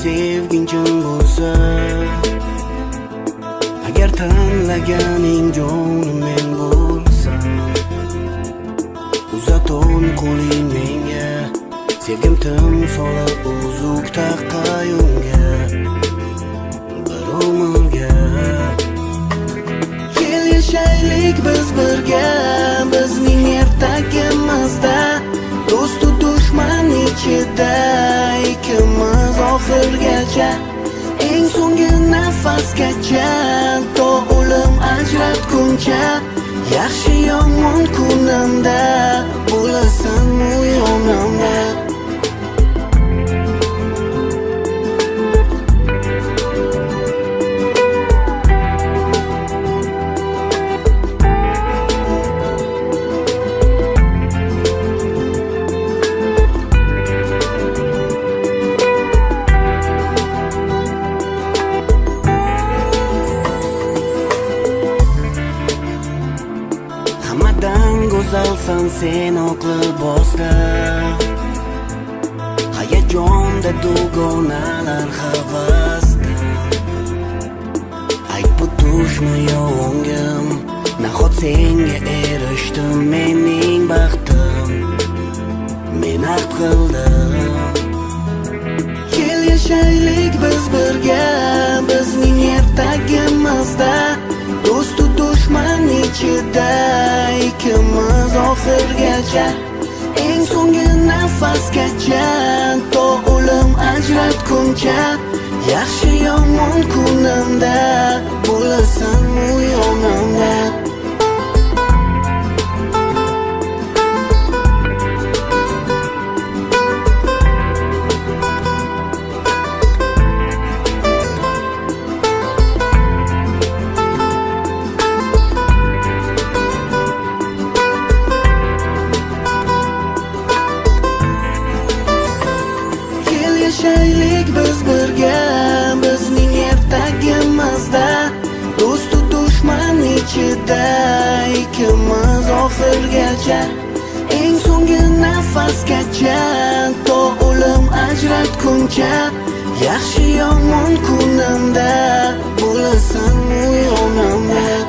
sevging chin bo'lsa, agar tanlaganing jonim men bo'lsam, uzatun qo'ling menga, sevgim timsoli uzuk taqqayunga, bir umrga. Kel yashaylik biz birga, bizning ertagimizda, do'stu dushman ichida ikkimiz oxirgacha, eng so'nggi nafasgacha, to o'lim ajratguncha, yaxshi yomon kunimda bo'lasan u yonimda. Hammadan go'zalsan sen oq libosda, hayajonda dugonalar havasda. Ayt bu tushmi yo o'ngim, nahot senga erishdim mening baxtim, men ahd qildim. Kel yashaylik biz birga, bizning ertagimizda, do'stu dushman ichida ikkimiz oxirgacha, eng so'nggi nafasgacha, to o'lim ajratguncha, yaxshi yomon kunimda bo'lasan u yonimda. Yashaylik biz birga, bizning ertagimizda, do'stu dushman ichida ikkimiz oxirgacha, eng so'nggi nafasgacha, to o'lim ajratguncha, yaxshi yomon kunimda bo'lasan u yonimda.